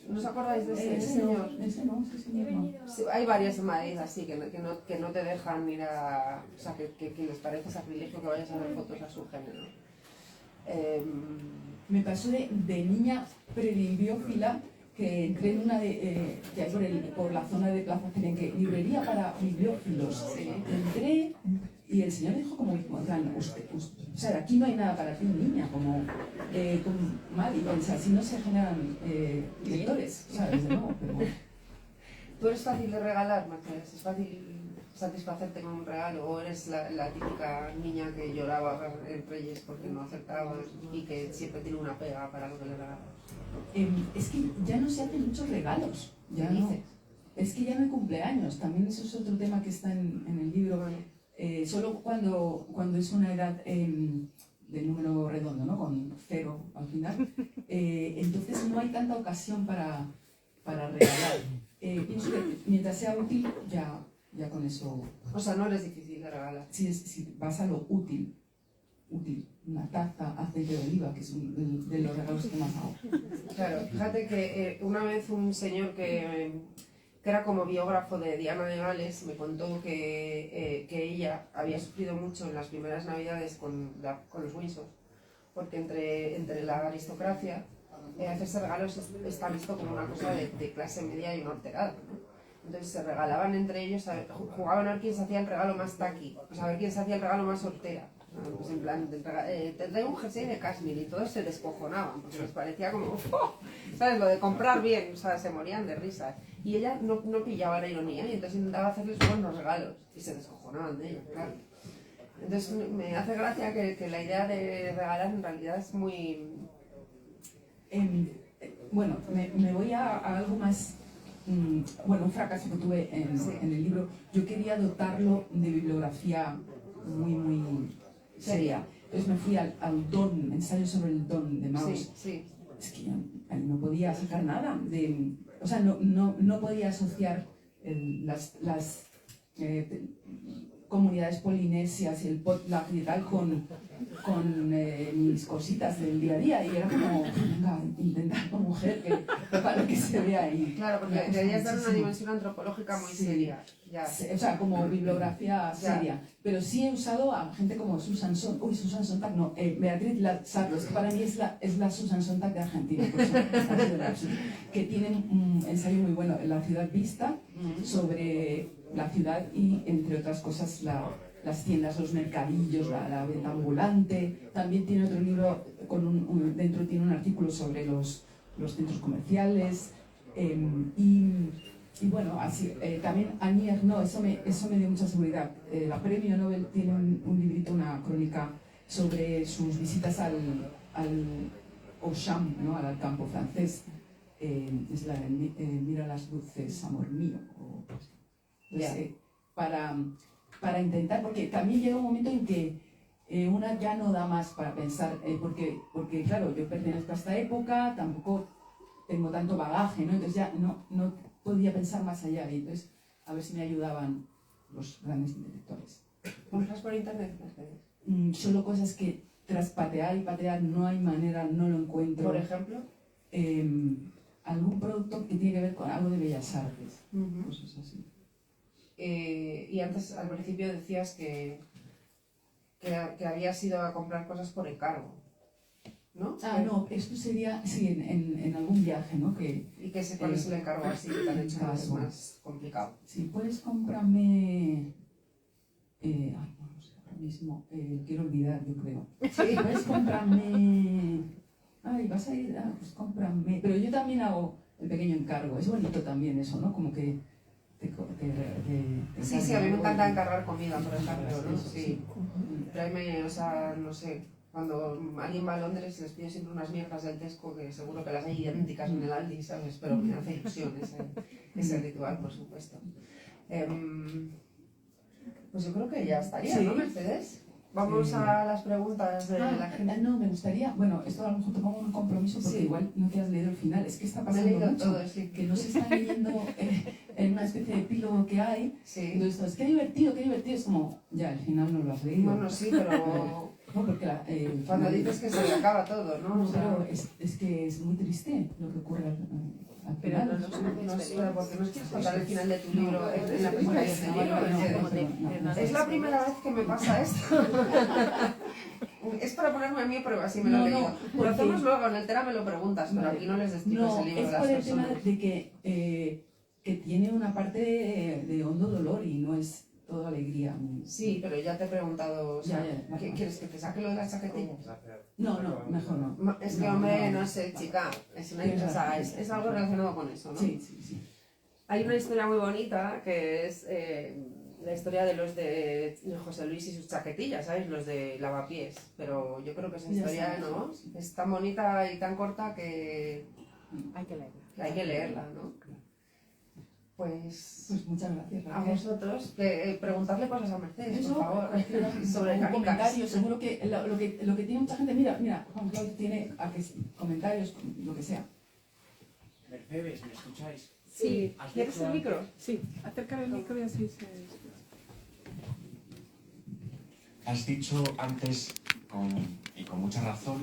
¿No os acordáis de ese señor? Ese señor no. Sí, hay varias en Madrid así que no te dejan ir a... O sea, que les parece sacrilegio que vayas a hacer fotos a su género. Me pasó de niña prelimbiófila que entré en una que hay por la zona de Plaza Cerenque, librería para bibliófilos. Sí. Entré y el señor dijo como usted, o sea, aquí no hay nada para ti, niña, como mal, y pensar, si no se generan lectores, ¿sabes? De nuevo, pero... ¿Tú eres fácil de regalar, Mercedes? ¿Es fácil satisfacerte con un regalo? ¿O eres la típica niña que lloraba en Reyes porque no acertaba y que siempre tiene una pega para lo que le regalas? Es que ya no se hacen muchos regalos. Ya ¿Qué no. dices? Es que ya no hay cumpleaños. También eso es otro tema que está en el libro. Bueno. Solo cuando es una edad de número redondo, ¿no? Con 0 al final. Entonces no hay tanta ocasión para regalar. Pienso que mientras sea útil, ya con eso... O sea, no eres difícil de regalar. Si vas a lo útil, una taza, aceite de oliva, que es de los regalos que más hago. Claro, fíjate que una vez un señor que era como biógrafo de Diana de Gales me contó que ella había sufrido mucho en las primeras navidades con los Windsor, porque entre la aristocracia hacerse regalos está visto como una cosa de clase media y horterada, ¿no? Entonces se regalaban entre ellos, jugaban a ver quién se hacía el regalo más taqui, pues a ver quién se hacía el regalo más hortera. Pues en plan, te traigo un jersey de Kashmir y todos se descojonaban, porque les parecía como, ¡oh! ¿Sabes? Lo de comprar bien, o sea, se morían de risa. Y ella no pillaba la ironía y entonces intentaba hacerles buenos regalos y se descojonaban de ella, claro. Entonces me hace gracia que la idea de regalar en realidad es muy... Bueno, me voy a algo más... Bueno, un fracaso que tuve en el libro. Yo quería dotarlo de bibliografía muy seria. Entonces me fui al Don, ensayo sobre el Don de Mauss. Sí. Es que yo no podía sacar nada. O sea, no podía asociar las comunidades polinesias y el potluck y tal con mis cositas del día a día, y era como, venga, intentando mujer para que se vea ahí. Claro, porque deberías dar una dimensión antropológica muy seria. Ya. O sea, como bibliografía seria. Pero sí he usado a gente como Susan Sontag, no, Beatriz Lazarlo, es que para mí es la Susan Sontag de Argentina, por eso ha sido la opción, que tiene un ensayo muy bueno, La ciudad vista, sobre la ciudad y, entre otras cosas, las tiendas, los mercadillos, la venta ambulante. También tiene otro libro, dentro tiene un artículo sobre los centros comerciales. Y bueno, así, también Annie Ernaux, eso me dio mucha seguridad. La premio Nobel tiene un librito, una crónica sobre sus visitas al Auchan, ¿no? Al campo francés. Es la de Mira las luces, amor mío. Entonces, para intentar, porque también llega un momento en que una ya no da más para pensar, porque claro, yo pertenezco a esta época, tampoco tengo tanto bagaje, ¿no? Entonces ya no podía pensar más allá, y entonces a ver si me ayudaban los grandes intelectuales. ¿Compras por internet? Solo cosas que tras patear y patear no hay manera, no lo encuentro. Por ejemplo, algún producto que tiene que ver con algo de bellas artes, cosas así. Y antes, al principio, decías que habías ido a comprar cosas por encargo, ¿no? No, esto sería, sí, en algún viaje, ¿no? ¿Y cuál es el encargo así que te han hecho más complicado? Sí, puedes comprarme... no sé, ahora mismo quiero olvidar, yo creo. Sí. Puedes comprarme... Ay, vas a ir, pues cómprame. Pero yo también hago el pequeño encargo, es bonito también eso, ¿no? Como que... Sí, a mí me encanta encargar comida, por ejemplo, ¿no? Sí. Tráeme, o sea, no sé, cuando alguien va a Londres les pido siempre unas mierdas del Tesco, que seguro que las hay idénticas en el Aldi, ¿sabes? Pero me hace ilusión ese ritual, por supuesto. Pues yo creo que ya estaría, ¿no, Mercedes? Vamos a las preguntas de la gente. No, me gustaría, bueno, esto a lo mejor te pongo un compromiso porque igual no te has leído el final, es que está Me he pasando leído mucho, todo, sí. que no se está leyendo en una especie de epílogo que hay, Sí. entonces qué divertido, es como, ya, al final no lo has leído. Bueno, sí, pero No, porque cuando dices que se le acaba todo, ¿no? No, O sea, pero es que es muy triste lo que ocurre al Pero final. no no, pero ¿por qué nos quieres contar el final de tu libro en la presentación del libro? Mercedes? Es la primera vez que me pasa esto. Es para ponerme a mí a prueba, si me lo he leído. Lo hacemos luego, en el Tera me lo preguntas, pero aquí no les destripes el libro es de las por el tema personas. de que tiene una parte de hondo dolor y no es toda alegría. Sí, pero ya te he preguntado, o sea, Ya, ¿qué quieres que te saque lo de las chaquetillas? No, mejor no. Es que, hombre, no sé, chica, es algo relacionado con eso, ¿no? Sí. Hay una historia muy bonita que es la historia de los de José Luis y sus chaquetillas, ¿sabes? Los de lavapiés. Pero yo creo que esa historia, ¿no? Es tan bonita y tan corta que hay que leerla, ¿no? Pues muchas gracias. a vosotros, preguntarle cosas a Mercedes, Eso, por favor, sobre un canicas. comentario, seguro que lo que tiene mucha gente, mira, Juan Claudio tiene comentarios, lo que sea. Mercedes, ¿me escucháis? Sí. ¿Quieres el micro? Sí, acercar el micro y así se... Has dicho antes, y con mucha razón,